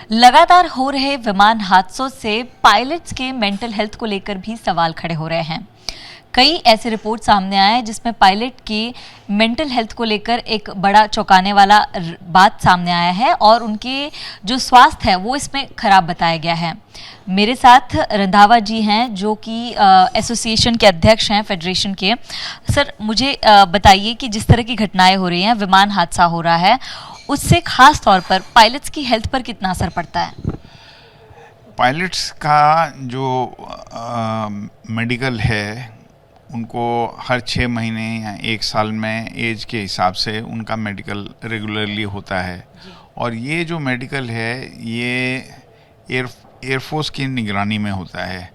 लगातार हो रहे विमान हादसों से पायलट्स के मेंटल हेल्थ को लेकर भी सवाल खड़े हो रहे हैं। कई ऐसे रिपोर्ट सामने आए हैं जिसमें पायलट की मेंटल हेल्थ को लेकर एक बड़ा चौंकाने वाला बात सामने आया है और उनके जो स्वास्थ्य है वो इसमें खराब बताया गया है। मेरे साथ रंधावा जी हैं जो कि एसोसिएशन के अध्यक्ष हैं, फेडरेशन के। सर, मुझे बताइए कि जिस तरह की घटनाएं हो रही हैं, विमान हादसा हो रहा है, उससे खास तौर पर पायलट्स की हेल्थ पर कितना असर पड़ता है? पायलट्स का जो मेडिकल है, उनको हर 6 महीने या 1 साल में एज के हिसाब से उनका मेडिकल रेगुलरली होता है। और ये जो मेडिकल है ये एयरफोर्स की निगरानी में होता है,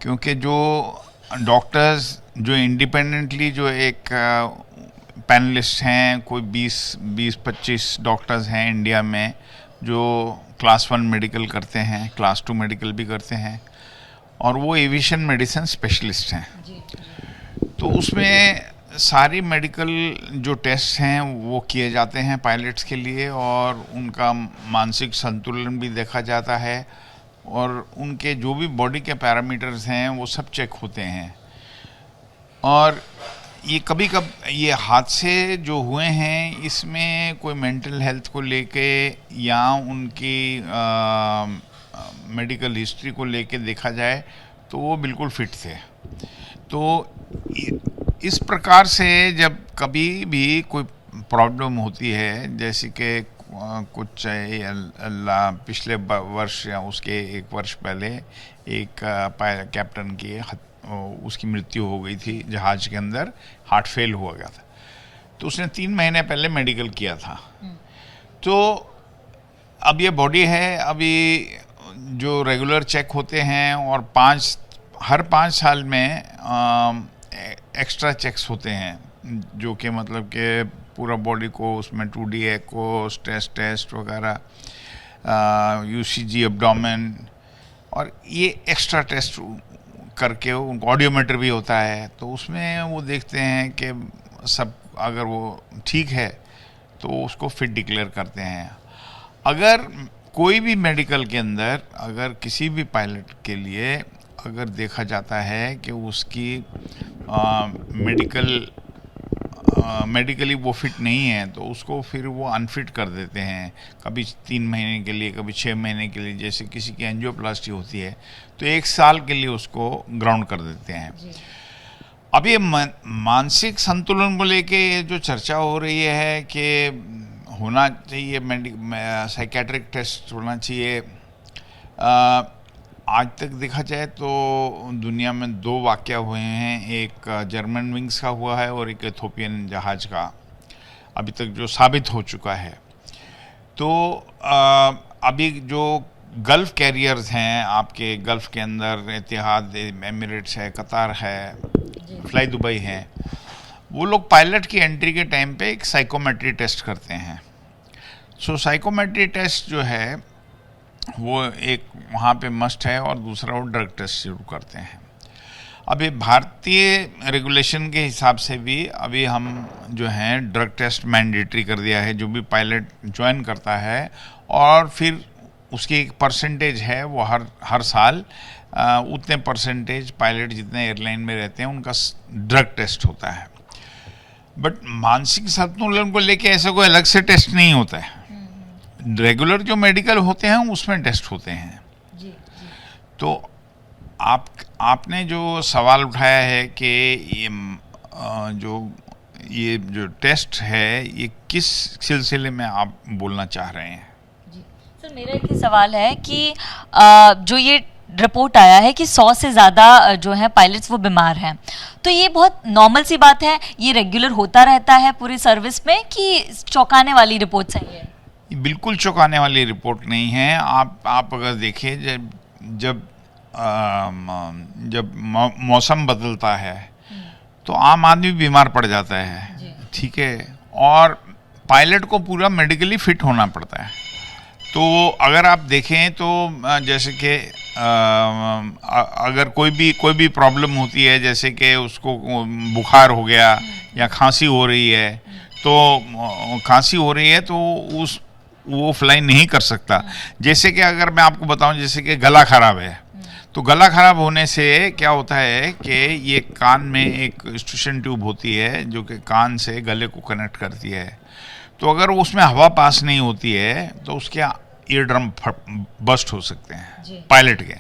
क्योंकि जो डॉक्टर्स जो इंडिपेंडेंटली जो एक पैनलिस्ट हैं, कोई 20-25 डॉक्टर्स हैं इंडिया में जो क्लास 1 मेडिकल करते हैं, क्लास 2 मेडिकल भी करते हैं, और वो एविएशन मेडिसिन स्पेशलिस्ट हैं। तो उसमें सारी मेडिकल जो टेस्ट हैं वो किए जाते हैं पायलट्स के लिए, और उनका मानसिक संतुलन भी देखा जाता है, और उनके जो भी बॉडी के पैरामीटर्स हैं वो सब चेक होते हैं। और ये कभी ये हादसे जो हुए हैं, इसमें कोई मेंटल हेल्थ को लेके या उनकी मेडिकल हिस्ट्री को लेके देखा जाए तो वो बिल्कुल फिट थे। तो इस प्रकार से जब कभी भी कोई प्रॉब्लम होती है, जैसे कि कुछ पिछले वर्ष या उसके 1 वर्ष पहले एक कैप्टन की उसकी मृत्यु हो गई थी जहाज के अंदर, हार्ट फेल हुआ गया था। तो उसने 3 महीने पहले मेडिकल किया था। तो अब ये बॉडी है, अभी जो रेगुलर चेक होते हैं, और हर 5 साल में एक्स्ट्रा चेक्स होते हैं, जो कि मतलब कि पूरा बॉडी को उसमें 2D एको, स्ट्रेस टेस्ट वगैरह, UCG एब्डोमेन, और ये एक्स्ट्रा टेस्ट करके उनको ऑडियोमीटर भी होता है। तो उसमें वो देखते हैं कि सब अगर वो ठीक है तो उसको फिट डिक्लेयर करते हैं। अगर कोई भी मेडिकल के अंदर अगर किसी भी पायलट के लिए अगर देखा जाता है कि उसकी मेडिकली वो फिट नहीं है, तो उसको फिर वो अनफिट कर देते हैं, कभी 3 महीने के लिए, कभी 6 महीने के लिए। जैसे किसी की एंजियोप्लास्टी होती है तो 1 साल के लिए उसको ग्राउंड कर देते हैं। अब ये मानसिक संतुलन को लेके जो चर्चा हो रही है कि होना चाहिए, साइकेट्रिक टेस्ट होना चाहिए। आज तक देखा जाए तो दुनिया में 2 वाक़या हुए हैं, एक जर्मन विंग्स का हुआ है और एक इथोपियन जहाज का, अभी तक जो साबित हो चुका है। तो अभी जो गल्फ़ कैरियर्स हैं आपके गल्फ़ के अंदर, इतिहाद एमिरेट्स है, कतार है, फ्लाई दुबई है, वो लोग पायलट की एंट्री के टाइम पे एक साइकोमेट्री टेस्ट करते हैं। सो साइकोमेट्री टेस्ट जो है वो एक वहाँ पे मस्ट है, और दूसरा वो ड्रग टेस्ट शुरू करते हैं। अभी भारतीय रेगुलेशन के हिसाब से भी अभी हम जो हैं ड्रग टेस्ट मैंडेटरी कर दिया है, जो भी पायलट ज्वाइन करता है, और फिर उसकी एक परसेंटेज है, वो हर साल उतने परसेंटेज पायलट जितने एयरलाइन में रहते हैं उनका ड्रग टेस्ट होता है। बट मानसिक संतुलन को लेके ऐसा कोई अलग से टेस्ट नहीं होता है। रेगुलर जो मेडिकल होते हैं उसमें टेस्ट होते हैं। तो आपने जो सवाल उठाया है कि ये जो टेस्ट है ये किस सिलसिले में आप बोलना चाह रहे हैं? जी सर, मेरा एक ही सवाल है कि जो ये रिपोर्ट आया है कि 100 से ज़्यादा जो है पायलट्स वो बीमार हैं, तो ये बहुत नॉर्मल सी बात है? ये रेगुलर होता रहता है पूरी सर्विस में, कि चौंकाने वाली रिपोर्ट्स हैं ये? बिल्कुल चौंकाने वाली रिपोर्ट नहीं है। आप अगर देखें, जब मौसम बदलता है तो आम आदमी बीमार पड़ जाता है, ठीक है, और पायलट को पूरा मेडिकली फिट होना पड़ता है। तो अगर आप देखें तो जैसे कि अगर कोई भी प्रॉब्लम होती है, जैसे कि उसको बुखार हो गया या खांसी हो रही है, तो वो फ्लाई नहीं कर सकता। जैसे कि अगर मैं आपको बताऊं, जैसे कि गला खराब है, तो गला खराब होने से क्या होता है कि ये कान में एक स्टेशन ट्यूब होती है जो कि कान से गले को कनेक्ट करती है। तो अगर उसमें हवा पास नहीं होती है तो उसके ईयर ड्रम बस्ट हो सकते हैं पायलट के।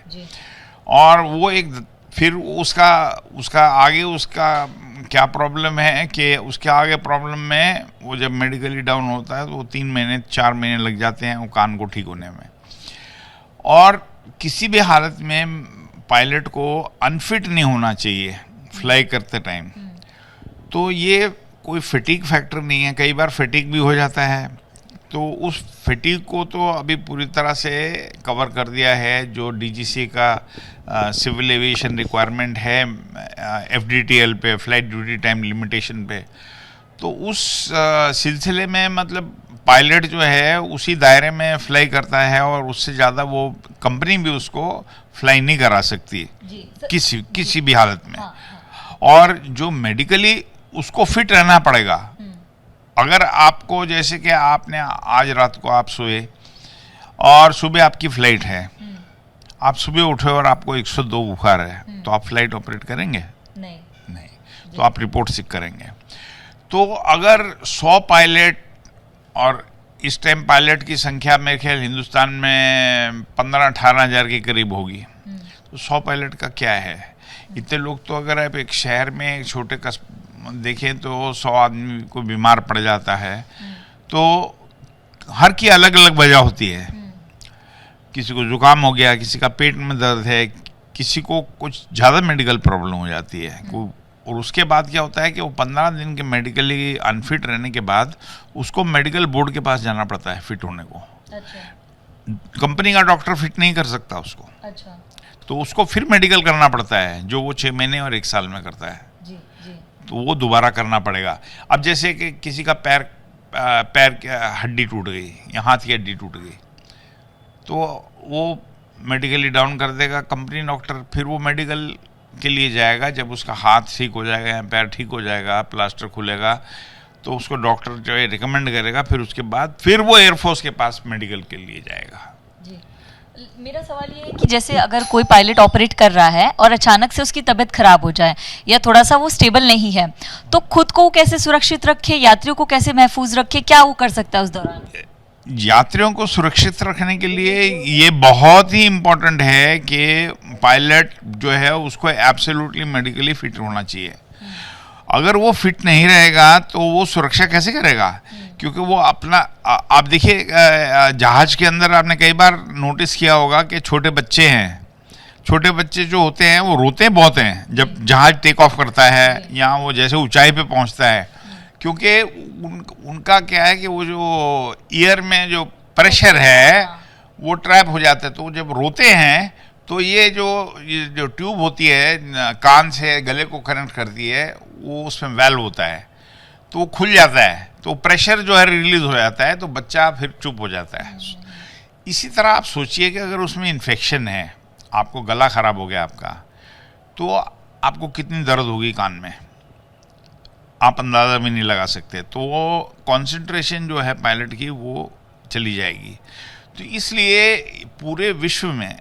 और वो एक फिर उसका उसका आगे उसका क्या प्रॉब्लम है कि उसके आगे प्रॉब्लम में वो जब मेडिकली डाउन होता है तो वो 3 महीने 4 महीने लग जाते हैं वो कान को ठीक होने में। और किसी भी हालत में पायलट को अनफिट नहीं होना चाहिए फ्लाई करते टाइम। तो ये कोई फटीग फैक्टर नहीं है, कई बार फटीग भी हो जाता है। तो उस फटीग को तो अभी पूरी तरह से कवर कर दिया है जो डीजीसी का सिविल एविएशन रिक्वायरमेंट है एफडीटीएल पे, फ्लाइट ड्यूटी टाइम लिमिटेशन पे। तो उस सिलसिले में मतलब पायलट जो है उसी दायरे में फ्लाई करता है और उससे ज़्यादा वो कंपनी भी उसको फ्लाई नहीं करा सकती किसी भी हालत में। और जो मेडिकली उसको फिट रहना पड़ेगा। अगर आपको जैसे कि आपने आज रात को आप सोए और सुबह आपकी फ्लाइट है, आप सुबह उठे और आपको 102 बुखार है, तो आप फ्लाइट ऑपरेट करेंगे? नहीं। तो आप रिपोर्ट सिक करेंगे। तो अगर 100 पायलट, और इस टाइम पायलट की संख्या मेरे ख्याल हिंदुस्तान में 15-18 हज़ार के करीब होगी। तो 100 पायलट का क्या है? इतने लोग तो अगर आप एक शहर में एक छोटे देखें तो 100 आदमी को बीमार पड़ जाता है। तो हर की अलग अलग वजह होती है। किसी को जुकाम हो गया, किसी का पेट में दर्द है, किसी को कुछ ज़्यादा मेडिकल प्रॉब्लम हो जाती है। और उसके बाद क्या होता है कि वो 15 दिन के मेडिकली अनफिट रहने के बाद उसको मेडिकल बोर्ड के पास जाना पड़ता है फिट होने को। कंपनी का डॉक्टर फिट नहीं कर सकता उसको। तो उसको फिर मेडिकल करना पड़ता है जो वो 6 महीने और 1 साल में करता है। तो वो दोबारा करना पड़ेगा। अब जैसे कि किसी का पैर की हड्डी टूट गई या हाथ की हड्डी टूट गई, तो वो मेडिकली डाउन कर देगा कंपनी डॉक्टर। फिर वो मेडिकल के लिए जाएगा। जब उसका हाथ ठीक हो जाएगा या पैर ठीक हो जाएगा, प्लास्टर खुलेगा, तो उसको डॉक्टर जो है रिकमेंड करेगा। फिर उसके बाद फिर वो एयरफोर्स के पास मेडिकल के लिए जाएगा। मेरा सवाल ये है कि जैसे अगर कोई पायलट ऑपरेट कर रहा है और अचानक से उसकी तबीयत खराब हो जाए या थोड़ा सा वो स्टेबल नहीं है, तो खुद को कैसे सुरक्षित रखे, यात्रियों को कैसे महफूज रखे, क्या वो कर सकता है उस दौरान? यात्रियों को सुरक्षित रखने के लिए ये बहुत ही इम्पोर्टेंट है कि पायलट जो है उसको एब्सोल्युटली मेडिकली फिट होना चाहिए। अगर वो फिट नहीं रहेगा तो वो सुरक्षा कैसे करेगा? क्योंकि वो अपना आप देखिए जहाज के अंदर आपने कई बार नोटिस किया होगा कि छोटे बच्चे हैं, छोटे बच्चे जो होते हैं वो रोते बहुत हैं जब जहाज टेक ऑफ करता है या वो जैसे ऊंचाई पे पहुंचता है। क्योंकि उनका क्या है कि वो जो ईयर में जो प्रेशर है वो ट्रैप हो जाता है। तो जब रोते हैं तो ये जो ट्यूब होती है कान से गले को कनेक्ट करती है, वो उसमें वेल्व होता है, तो वो खुल जाता है, तो प्रेशर जो है रिलीज हो जाता है, तो बच्चा फिर चुप हो जाता है। इसी तरह आप सोचिए कि अगर उसमें इन्फेक्शन है, आपको गला खराब हो गया आपका, तो आपको कितनी दर्द होगी कान में, आप अंदाज़ा भी नहीं लगा सकते। तो वो कंसंट्रेशन जो है पायलट की वो चली जाएगी। तो इसलिए पूरे विश्व में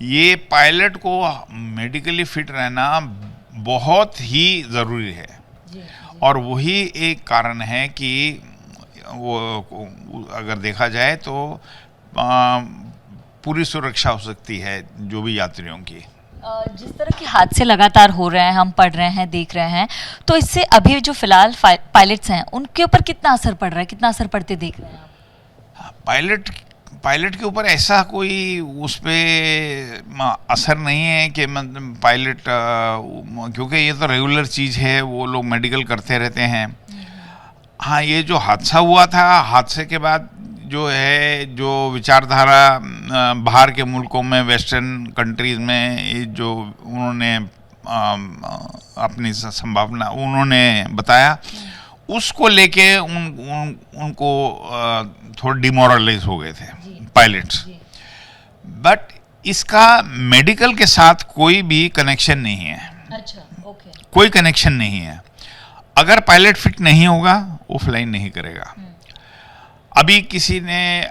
ये पायलट को मेडिकली फिट रहना बहुत ही ज़रूरी है। और वही एक कारण है कि वो अगर देखा जाए तो पूरी सुरक्षा हो सकती है जो भी यात्रियों की। जिस तरह के हादसे लगातार हो रहे हैं, हम पढ़ रहे हैं, देख रहे हैं, तो इससे अभी जो फिलहाल पायलट्स हैं उनके ऊपर कितना असर पड़ रहा है, कितना असर पड़ते देख रहे हैं आप? पायलट के ऊपर ऐसा कोई उस पर असर नहीं है कि मतलब पायलट, क्योंकि ये तो रेगुलर चीज़ है, वो लोग मेडिकल करते रहते हैं। हाँ, ये जो हादसा हुआ था, हादसे के बाद जो है जो विचारधारा बाहर के मुल्कों में, वेस्टर्न कंट्रीज़ में जो उन्होंने अपनी संभावना उन्होंने बताया, उसको लेके उनको थोड़ा डिमोरलाइज हो गए थे पायलट्स। बट इसका मेडिकल के साथ कोई भी कनेक्शन नहीं है। अच्छा, ओके। कोई कनेक्शन नहीं है। अगर पायलट फिट नहीं होगा वो फ्लाई नहीं करेगा। अभी किसी ने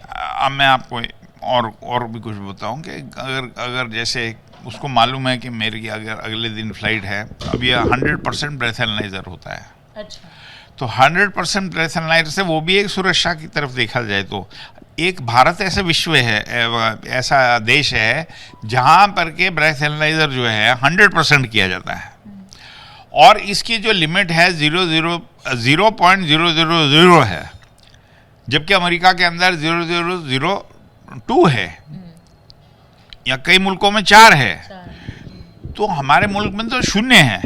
मैं आपको और भी कुछ बताऊं कि अगर जैसे उसको मालूम है कि मेरी अगर अगले दिन फ्लाइट है, अब ये 100% ब्रेथ एनालाइजर होता है। अच्छा। तो 100% ब्रेथ एनालाइजर से वो भी एक सुरक्षा की तरफ देखा जाए तो एक भारत ऐसा विश्व है, ऐसा देश है जहां पर के ब्रेथ एनालाइजर जो है 100% किया जाता है, और इसकी जो लिमिट है 0.000 है, जबकि अमेरिका के अंदर 0.002 है, या कई मुल्कों में 4 है। तो हमारे मुल्क में तो 0 है।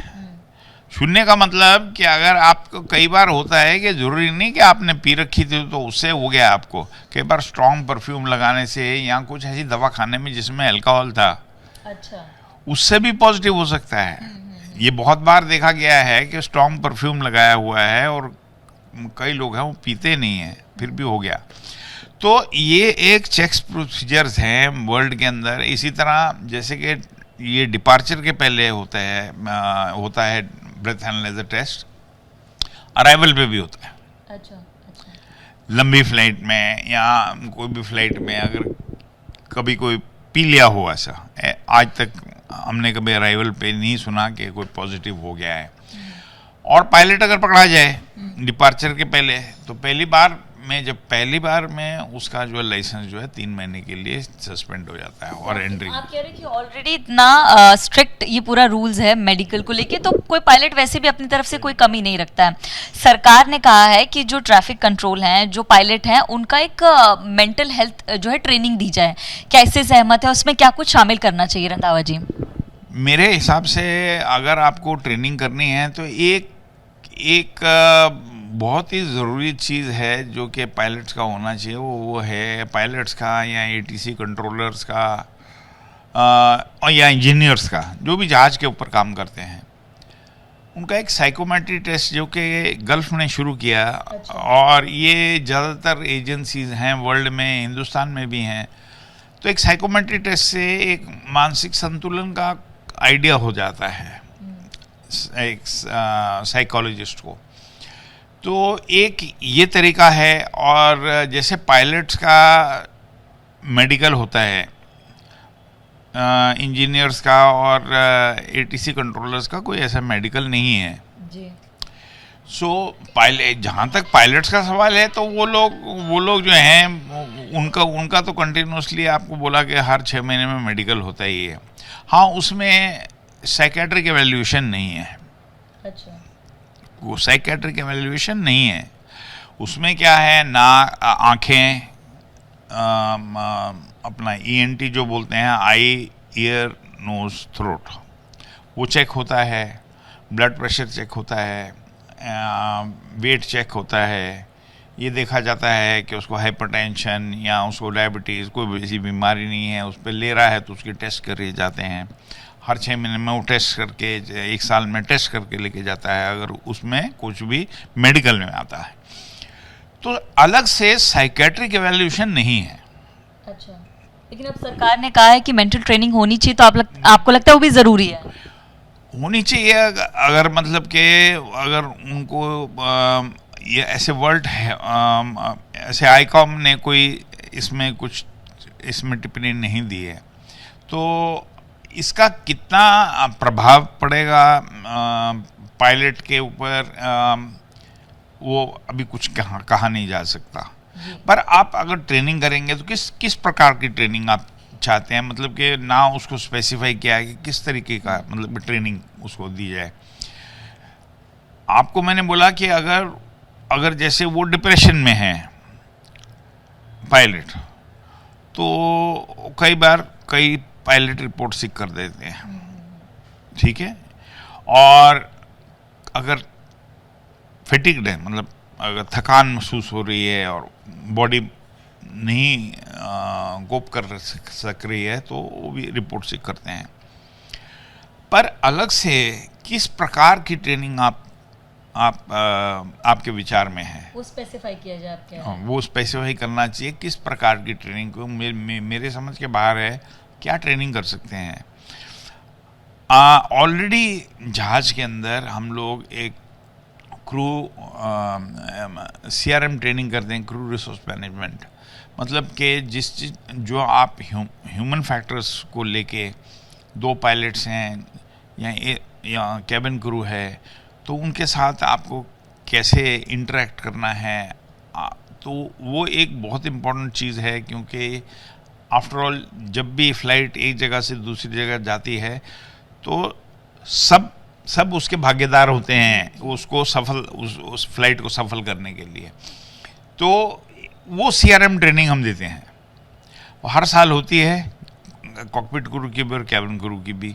शून्य का मतलब कि अगर आपको कई बार होता है कि जरूरी नहीं कि आपने पी रखी थी तो उससे हो गया आपको, कई बार स्ट्रॉन्ग परफ्यूम लगाने से या कुछ ऐसी दवा खाने में जिसमें अल्कोहल था, अच्छा, उससे भी पॉजिटिव हो सकता है। ये बहुत बार देखा गया है कि स्ट्रॉन्ग परफ्यूम लगाया हुआ है और कई लोग हैं वो पीते नहीं हैं, फिर भी हो गया। तो ये एक चेक्स प्रोसीजर्स हैं वर्ल्ड के अंदर। इसी तरह जैसे कि ये डिपार्चर के पहले होता है ब्रेथ एनालाइजर टेस्ट, अराइवल पे भी होता है। अच्छा, अच्छा। लंबी फ्लाइट में या कोई भी फ्लाइट में अगर कभी कोई पी लिया हो, ऐसा आज तक हमने कभी अराइवल पे नहीं सुना कि कोई पॉजिटिव हो गया है। और पायलट अगर पकड़ा जाए डिपार्चर के पहले, तो पहली बार में उसका जो लाइसेंस जो है 3 महीने के लिए सस्पेंड हो जाता है और एंट्री। आप कह रहे हैं कि ऑलरेडी इतना स्ट्रिक्ट ये पूरा रूल्स है मेडिकल को लेके, तो कोई पायलट वैसे भी अपनी तरफ से कोई कमी नहीं रखता है। सरकार ने कहा है कि जो ट्रैफिक कंट्रोल हैं, जो पायलट हैं, उनका एक मेंटल हेल्थ जो है ट्रेनिंग दी जाए। क्या इससे सहमत है? उसमें क्या कुछ शामिल करना चाहिए रंधावा जी? मेरे हिसाब से अगर आपको ट्रेनिंग करनी है तो एक बहुत ही ज़रूरी चीज़ है जो कि पायलट्स का होना चाहिए, वो है पायलट्स का या एटीसी कंट्रोलर्स का और या इंजीनियर्स का, जो भी जहाज़ के ऊपर काम करते हैं, उनका एक साइकोमेट्री टेस्ट जो कि गल्फ ने शुरू किया। अच्छा। और ये ज़्यादातर एजेंसीज हैं वर्ल्ड में, हिंदुस्तान में भी हैं। तो एक साइकोमेट्री टेस्ट से एक मानसिक संतुलन का आइडिया हो जाता है एक साइकोलॉजिस्ट को। तो एक ये तरीका है। और जैसे पायलट्स का मेडिकल होता है, इंजीनियर्स का और एटीसी कंट्रोलर्स का कोई ऐसा मेडिकल नहीं है जी। सो पायलट, जहाँ तक पायलट्स का सवाल है, तो वो लोग जो हैं उनका तो कंटिन्यूसली आपको बोला कि हर 6 महीने में मेडिकल होता ही है। हाँ, उसमें साइकेट्रिक एवेल्यूएशन नहीं है। अच्छा, वो साइकेट्रिक एवेल्यूएशन नहीं है। उसमें क्या है ना, आँखें, अपना ईएनटी जो बोलते हैं, आई ईयर नोज थ्रोट, वो चेक होता है। ब्लड प्रेशर चेक होता है, वेट चेक होता है। ये देखा जाता है कि उसको हाइपरटेंशन या उसको डायबिटीज़ कोई ऐसी बीमारी नहीं है, उस पर ले रहा है तो उसके टेस्ट करे जाते हैं। हर 6 महीने में वो टेस्ट करके, 1 साल में टेस्ट करके लेके जाता है अगर उसमें कुछ भी मेडिकल में आता है। तो अलग से साइकेट्रिक एवेल्यूएशन नहीं है। अच्छा, लेकिन अब सरकार ने कहा है कि मेंटल ट्रेनिंग होनी चाहिए, तो आपको लगता है वो भी ज़रूरी है? होनी चाहिए। अगर मतलब कि अगर उनको ये ऐसे वर्ल्ड है, ऐसे आईकॉम ने कोई इसमें टिप्पणी नहीं दी है, तो इसका कितना प्रभाव पड़ेगा पायलट के ऊपर, वो अभी कुछ कहा नहीं जा सकता। पर आप अगर ट्रेनिंग करेंगे तो किस प्रकार की ट्रेनिंग आप चाहते हैं? मतलब कि ना उसको स्पेसिफाई किया है कि किस तरीके का मतलब ट्रेनिंग उसको दी जाए। आपको मैंने बोला कि अगर जैसे वो डिप्रेशन में है पायलट, तो कई पायलट रिपोर्ट सिक कर देते हैं, ठीक है। और अगर फेटिग्ड है, मतलब अगर थकान महसूस हो रही है और बॉडी नहीं कोप कर सक रही है, तो वो भी रिपोर्ट सिक करते हैं। पर अलग से किस प्रकार की ट्रेनिंग आपके विचार में है, वो स्पेसिफाई किया जाए आपके? वो स्पेसिफाई करना चाहिए किस प्रकार की ट्रेनिंग को। मेरे समझ के बाहर है क्या ट्रेनिंग कर सकते हैं। ऑलरेडी जहाज के अंदर हम लोग एक क्रू CRM ट्रेनिंग करते हैं, क्रू रिसोर्स मैनेजमेंट। मतलब कि जिस चीज जो आप ह्यूमन फैक्टर्स को लेके 2 पायलट्स हैं या कैबिन क्रू है, तो उनके साथ आपको कैसे इंटरेक्ट करना है, तो वो एक बहुत इम्पोर्टेंट चीज़ है। क्योंकि आफ्टर ऑल जब भी फ़्लाइट एक जगह से दूसरी जगह जाती है तो सब उसके भागीदार होते हैं उसको सफल उस फ्लाइट को सफल करने के लिए। तो वो CRM ट्रेनिंग हम देते हैं, वो हर साल होती है, कॉकपिट क्रू की भी और कैबिन क्रू की भी।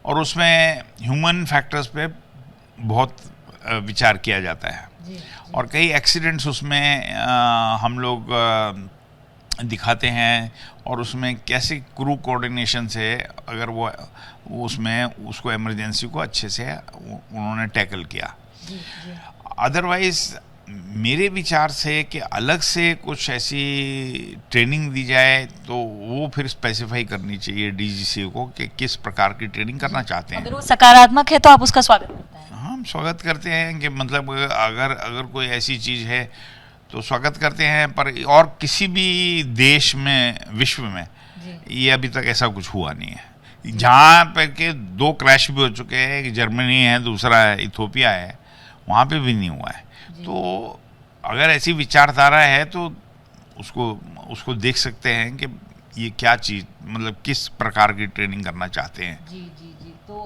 और उसमें ह्यूमन फैक्टर्स पे बहुत विचार किया जाता है। और कई एक्सीडेंट्स उसमें हम लोग दिखाते हैं, और उसमें कैसे क्रू कोऑर्डिनेशन से अगर वो उसमें उसको इमरजेंसी को अच्छे से उन्होंने टैकल किया। अदरवाइज मेरे विचार से कि अलग से कुछ ऐसी ट्रेनिंग दी जाए तो वो फिर स्पेसिफाई करनी चाहिए DGCA को कि किस प्रकार की ट्रेनिंग करना चाहते हैं। अगर वो सकारात्मक है तो आप उसका स्वागत करते हैं? हाँ, हम स्वागत करते हैं कि मतलब अगर कोई ऐसी चीज़ है तो स्वागत करते हैं। पर और किसी भी देश में, विश्व में ये अभी तक ऐसा कुछ हुआ नहीं है। जहाँ पे के 2 क्रैश भी हो चुके हैं, एक जर्मनी है, दूसरा इथोपिया है, वहाँ पे भी नहीं हुआ है। तो अगर ऐसी विचारधारा है तो उसको देख सकते हैं कि ये क्या चीज़, मतलब किस प्रकार की ट्रेनिंग करना चाहते हैं। जी। तो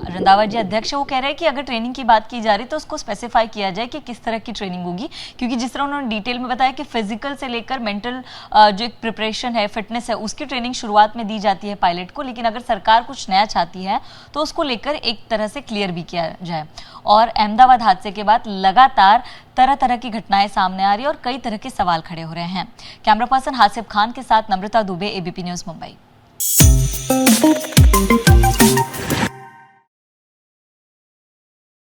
रंधावा जी अध्यक्ष वो कह रहे हैं कि अगर ट्रेनिंग की बात की जा रही तो उसको स्पेसिफाई किया जाए कि किस तरह की ट्रेनिंग होगी, क्योंकि जिस तरह उन्होंने डिटेल में बताया कि फिजिकल से लेकर मेंटल जो एक प्रिपरेशन है, फिटनेस है, उसकी ट्रेनिंग शुरुआत में दी जाती है पायलट को। लेकिन अगर सरकार कुछ नया चाहती है तो उसको लेकर एक तरह से क्लियर भी किया जाए। और अहमदाबाद हादसे के बाद लगातार तरह तरह की घटनाएं सामने आ रही है और कई तरह के सवाल खड़े हो रहे हैं। कैमरा पर्सन हासिफ खान के साथ नम्रता दुबे, ABP न्यूज़, मुंबई।